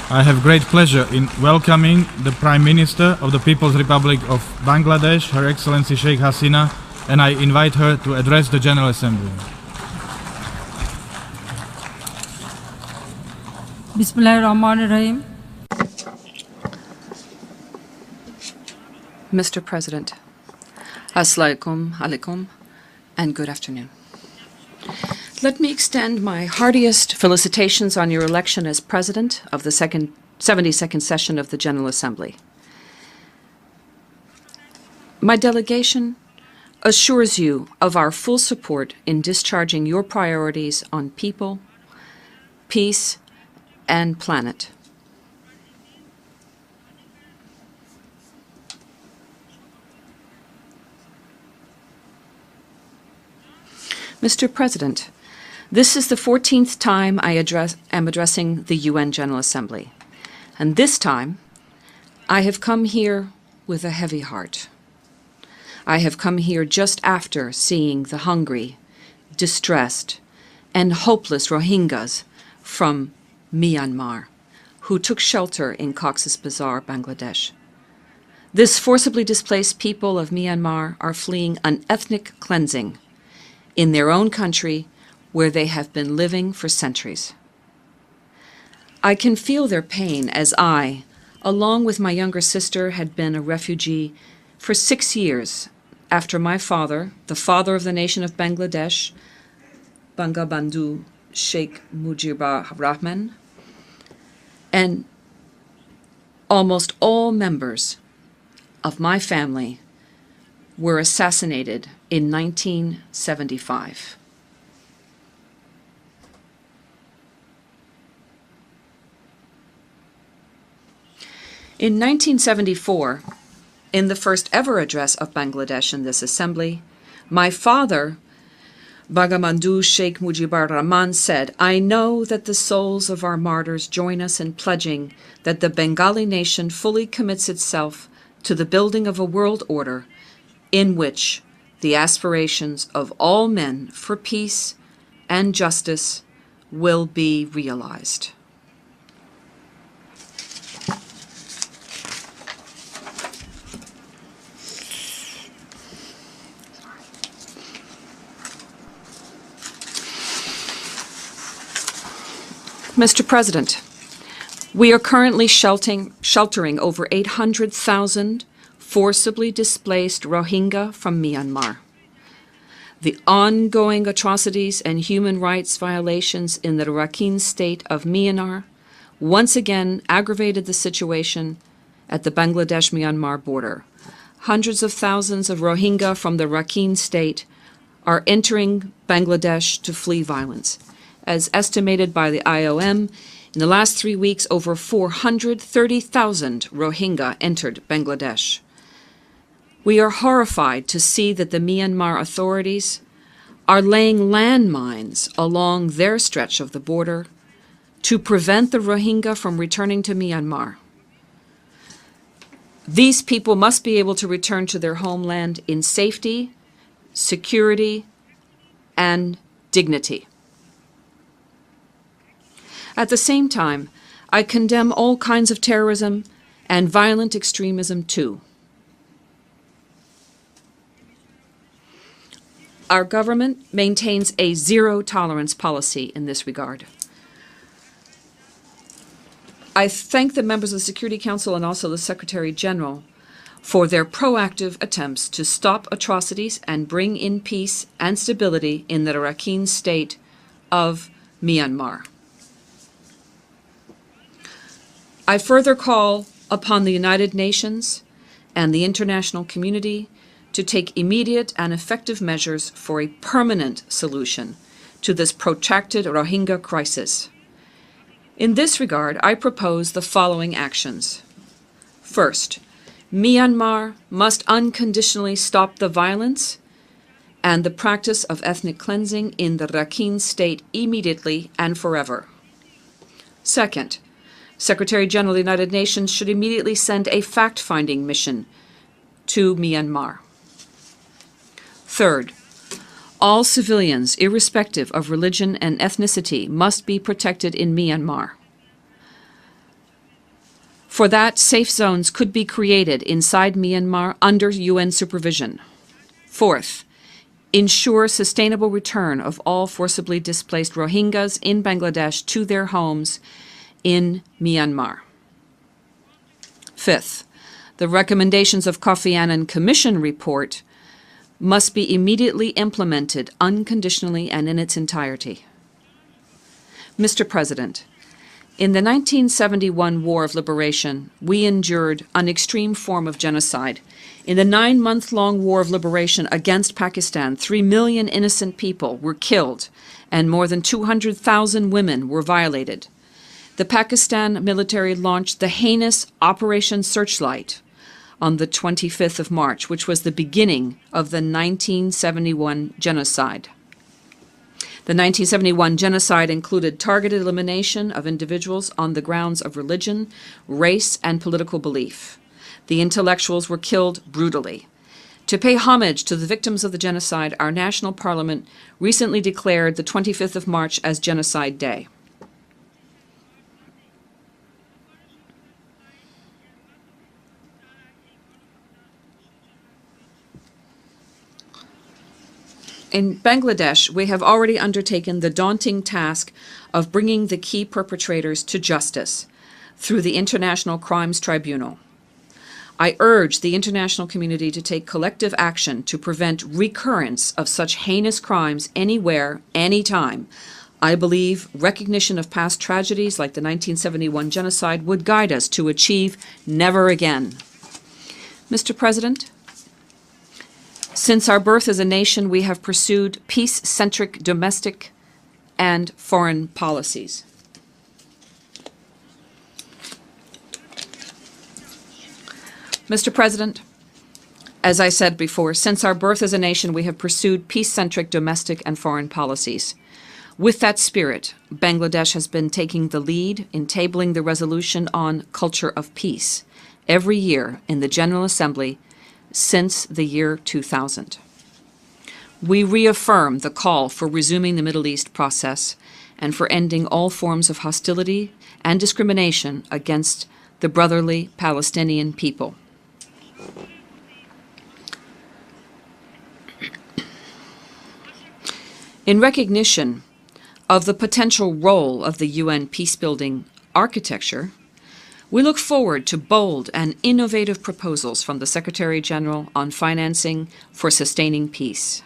I have great pleasure in welcoming the Prime Minister of the People's Republic of Bangladesh, Her Excellency Sheikh Hasina, and I invite her to address the General Assembly. Bismillahirrahmanirrahim. Mr. President, Assalamu alaikum and good afternoon. Let me extend my heartiest felicitations on your election as President of the 72nd session of the General Assembly. My delegation assures you of our full support in discharging your priorities on people, peace, and planet. Mr. President, this is the 14th time I am addressing the UN General Assembly, and this time I have come here with a heavy heart. I have come here just after seeing the hungry, distressed, and hopeless Rohingyas from Myanmar, who took shelter in Cox's Bazar, Bangladesh. This forcibly displaced people of Myanmar are fleeing an ethnic cleansing in their own country where they have been living for centuries. I can feel their pain as I, along with my younger sister, had been a refugee for 6 years after my father, the father of the nation of Bangladesh, Bangabandhu Sheikh Mujibur Rahman, and almost all members of my family were assassinated in 1975. In 1974, in the first ever address of Bangladesh in this assembly, my father, Bangabandhu Sheikh Mujibur Rahman, said, "I know that the souls of our martyrs join us in pledging that the Bengali nation fully commits itself to the building of a world order in which the aspirations of all men for peace and justice will be realized." Mr. President, we are currently sheltering over 800,000 forcibly displaced Rohingya from Myanmar. The ongoing atrocities and human rights violations in the Rakhine state of Myanmar once again aggravated the situation at the Bangladesh-Myanmar border. Hundreds of thousands of Rohingya from the Rakhine state are entering Bangladesh to flee violence. As estimated by the IOM, in the last 3 weeks, over 430,000 Rohingya entered Bangladesh. We are horrified to see that the Myanmar authorities are laying landmines along their stretch of the border to prevent the Rohingya from returning to Myanmar. These people must be able to return to their homeland in safety, security, and dignity. At the same time, I condemn all kinds of terrorism and violent extremism too. Our government maintains a zero-tolerance policy in this regard. I thank the members of the Security Council and also the Secretary General for their proactive attempts to stop atrocities and bring in peace and stability in the Rakhine state of Myanmar. I further call upon the United Nations and the international community to take immediate and effective measures for a permanent solution to this protracted Rohingya crisis. In this regard, I propose the following actions. First, Myanmar must unconditionally stop the violence and the practice of ethnic cleansing in the Rakhine state immediately and forever. Second, Secretary General of the United Nations should immediately send a fact-finding mission to Myanmar. Third, all civilians, irrespective of religion and ethnicity, must be protected in Myanmar. For that, safe zones could be created inside Myanmar under UN supervision. Fourth, ensure sustainable return of all forcibly displaced Rohingyas in Bangladesh to their homes in Myanmar. Fifth, the recommendations of Kofi Annan Commission report must be immediately implemented unconditionally and in its entirety. Mr. President, in the 1971 War of Liberation, we endured an extreme form of genocide. In the 9-month-long War of Liberation against Pakistan, 3 million innocent people were killed and more than 200,000 women were violated. The Pakistan military launched the heinous Operation Searchlight on the 25th of March, which was the beginning of the 1971 genocide. The 1971 genocide included targeted elimination of individuals on the grounds of religion, race, and political belief. The intellectuals were killed brutally. To pay homage to the victims of the genocide, our national parliament recently declared the 25th of March as Genocide Day. In Bangladesh, we have already undertaken the daunting task of bringing the key perpetrators to justice through the International Crimes Tribunal. I urge the international community to take collective action to prevent recurrence of such heinous crimes anywhere, anytime. I believe recognition of past tragedies like the 1971 genocide would guide us to achieve never again. Mr. President, since our birth as a nation, we have pursued peace-centric domestic and foreign policies. Mr. President, as I said before, since our birth as a nation, we have pursued peace-centric domestic and foreign policies. With that spirit, Bangladesh has been taking the lead in tabling the resolution on culture of peace every year in the General Assembly since the year 2000. We reaffirm the call for resuming the Middle East process and for ending all forms of hostility and discrimination against the brotherly Palestinian people. In recognition of the potential role of the UN peacebuilding architecture, we look forward to bold and innovative proposals from the Secretary General on financing for sustaining peace.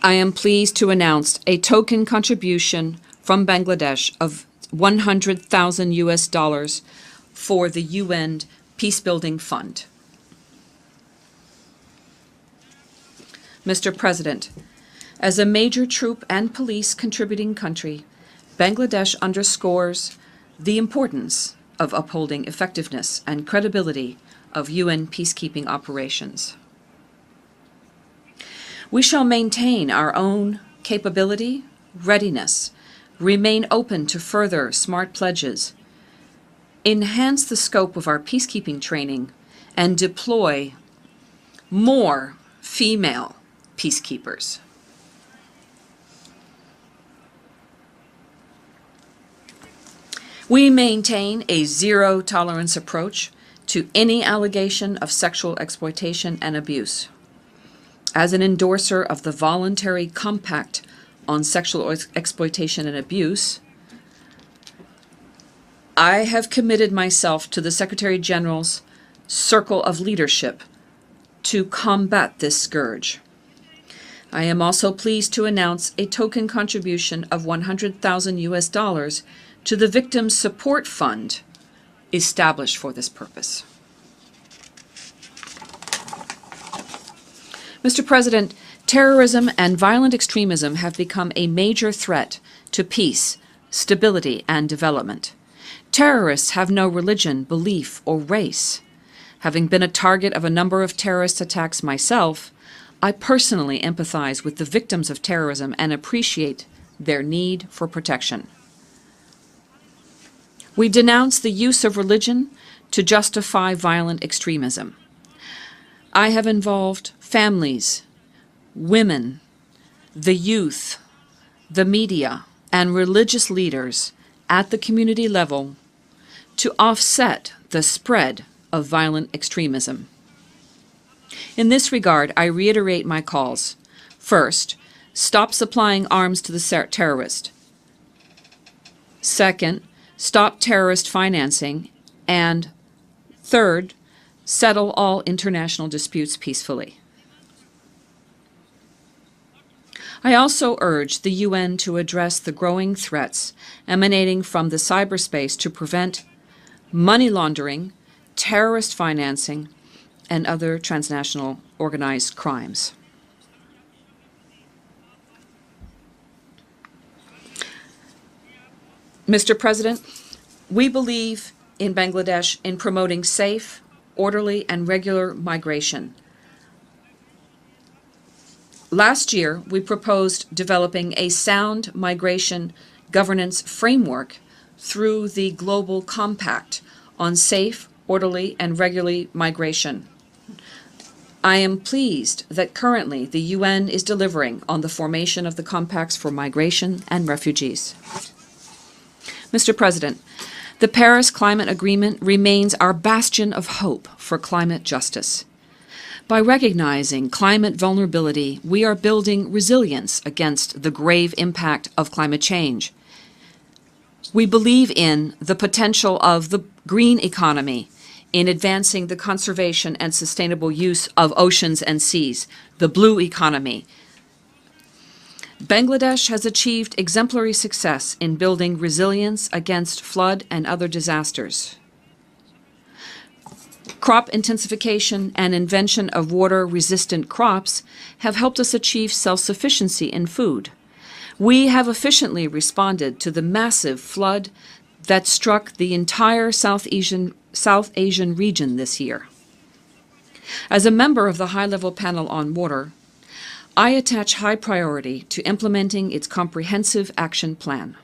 I am pleased to announce a token contribution from Bangladesh of 100,000 US dollars for the UN Peacebuilding Fund. Mr. President, as a major troop and police contributing country, Bangladesh underscores the importance of upholding effectiveness and credibility of UN peacekeeping operations. We shall maintain our own capability, readiness, remain open to further smart pledges, enhance the scope of our peacekeeping training, and deploy more female peacekeepers. We maintain a zero-tolerance approach to any allegation of sexual exploitation and abuse. As an endorser of the Voluntary Compact on Sexual Exploitation and Abuse, I have committed myself to the Secretary General's circle of leadership to combat this scourge. I am also pleased to announce a token contribution of 100,000 US dollars to the Victims Support Fund established for this purpose. Mr. President, terrorism and violent extremism have become a major threat to peace, stability, and development. Terrorists have no religion, belief, or race. Having been a target of a number of terrorist attacks myself, I personally empathize with the victims of terrorism and appreciate their need for protection. We denounce the use of religion to justify violent extremism. I have involved families, women, the youth, the media, and religious leaders at the community level to offset the spread of violent extremism. In this regard, I reiterate my calls. First, stop supplying arms to the terrorist. Second, stop terrorist financing. And third, settle all international disputes peacefully. I also urge the UN to address the growing threats emanating from the cyberspace to prevent money laundering, terrorist financing, and other transnational organized crimes. Mr. President, we believe in Bangladesh in promoting safe, orderly, and regular migration. Last year, we proposed developing a sound migration governance framework through the Global Compact on safe, orderly, and regular migration. I am pleased that currently the UN is delivering on the formation of the compacts for migration and refugees. Mr. President, the Paris Climate Agreement remains our bastion of hope for climate justice. By recognizing climate vulnerability, we are building resilience against the grave impact of climate change. We believe in the potential of the green economy in advancing the conservation and sustainable use of oceans and seas, the blue economy. Bangladesh has achieved exemplary success in building resilience against flood and other disasters. Crop intensification and invention of water-resistant crops have helped us achieve self-sufficiency in food. We have efficiently responded to the massive flood that struck the entire South Asian region this year. As a member of the High-Level Panel on Water, I attach high priority to implementing its comprehensive action plan.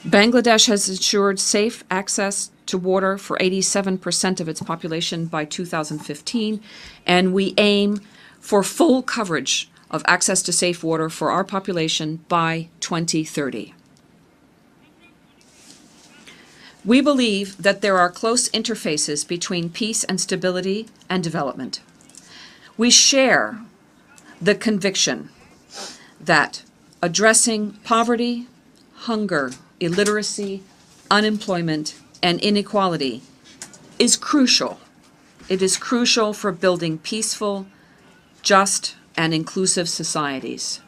Bangladesh has ensured safe access to water for 87% of its population by 2015, and we aim for full coverage of access to safe water for our population by 2030. We believe that there are close interfaces between peace and stability and development. We share the conviction that addressing poverty, hunger, illiteracy, unemployment, and inequality is crucial. It is crucial for building peaceful, just, and inclusive societies.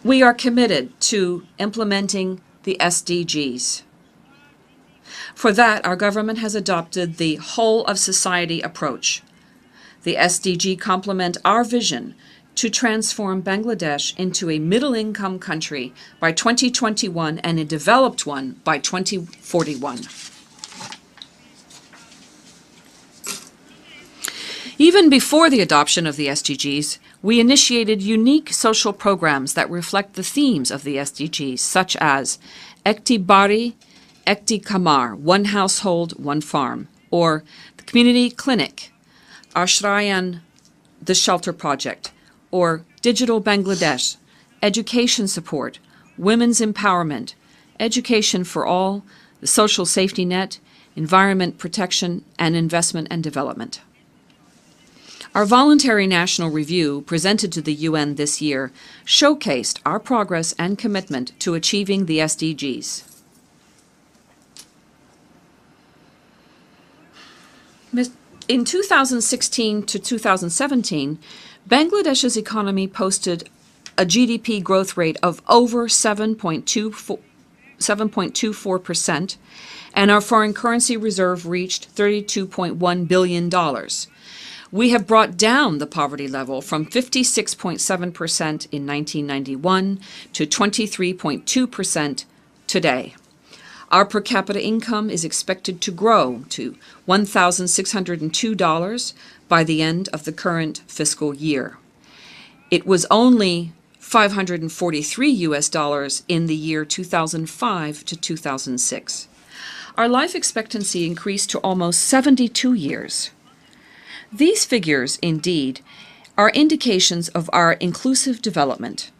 We are committed to implementing the SDGs. For that, our government has adopted the whole-of-society approach. The SDG complement our vision to transform Bangladesh into a middle-income country by 2021 and a developed one by 2041. Even before the adoption of the SDGs, we initiated unique social programs that reflect the themes of the SDGs, such as Ekti Bari, Ekti Kamar, One Household, One Farm, or the Community Clinic, Ashrayan, the Shelter Project, or Digital Bangladesh, Education Support, Women's Empowerment, Education for All, the Social Safety Net, Environment Protection, and Investment and Development. Our voluntary national review presented to the UN this year showcased our progress and commitment to achieving the SDGs. In 2016 to 2017, Bangladesh's economy posted a GDP growth rate of over 7.24%, and our foreign currency reserve reached $32.1 billion. We have brought down the poverty level from 56.7% in 1991 to 23.2% today. Our per capita income is expected to grow to $1,602 by the end of the current fiscal year. It was only $543 in the year 2005 to 2006. Our life expectancy increased to almost 72 years. These figures, indeed, are indications of our inclusive development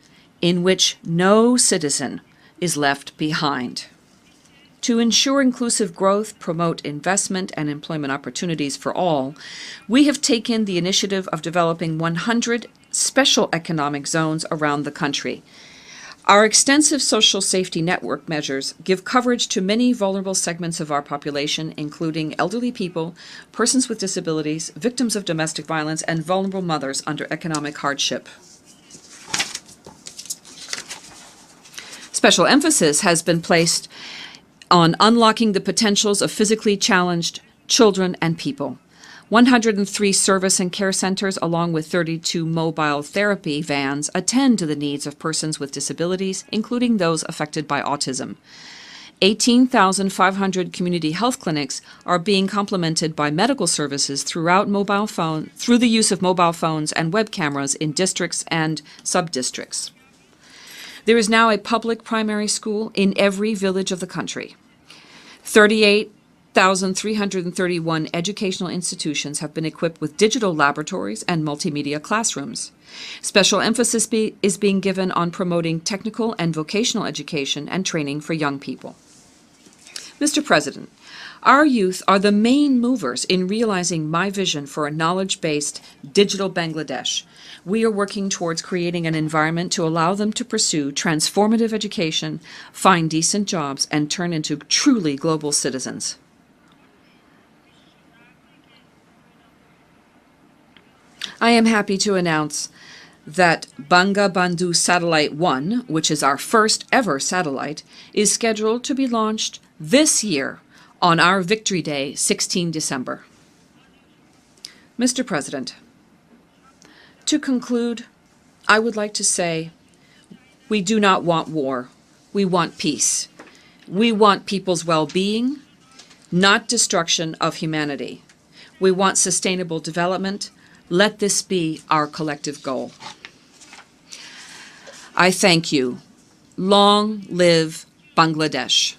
in which no citizen is left behind. To ensure inclusive growth, promote investment and employment opportunities for all, we have taken the initiative of developing 100 special economic zones around the country. Our extensive social safety network measures give coverage to many vulnerable segments of our population, including elderly people, persons with disabilities, victims of domestic violence, and vulnerable mothers under economic hardship. Special emphasis has been placed on unlocking the potentials of physically challenged children and people. 103 service and care centers, along with 32 mobile therapy vans, attend to the needs of persons with disabilities, including those affected by autism. 18,500 community health clinics are being complemented by medical services through the use of mobile phones and web cameras in districts and sub-districts. There is now a public primary school in every village of the country. 38,331 educational institutions have been equipped with digital laboratories and multimedia classrooms. Special emphasis is being given on promoting technical and vocational education and training for young people. Mr. President, our youth are the main movers in realizing my vision for a knowledge-based digital Bangladesh. We are working towards creating an environment to allow them to pursue transformative education, find decent jobs, and turn into truly global citizens. I am happy to announce that Banga Bandhu Satellite 1, which is our first ever satellite, is scheduled to be launched this year on our Victory Day, 16 December. Mr. President, to conclude, I would like to say we do not want war. We want peace. We want people's well-being, not destruction of humanity. We want sustainable development. Let this be our collective goal. I thank you. Long live Bangladesh.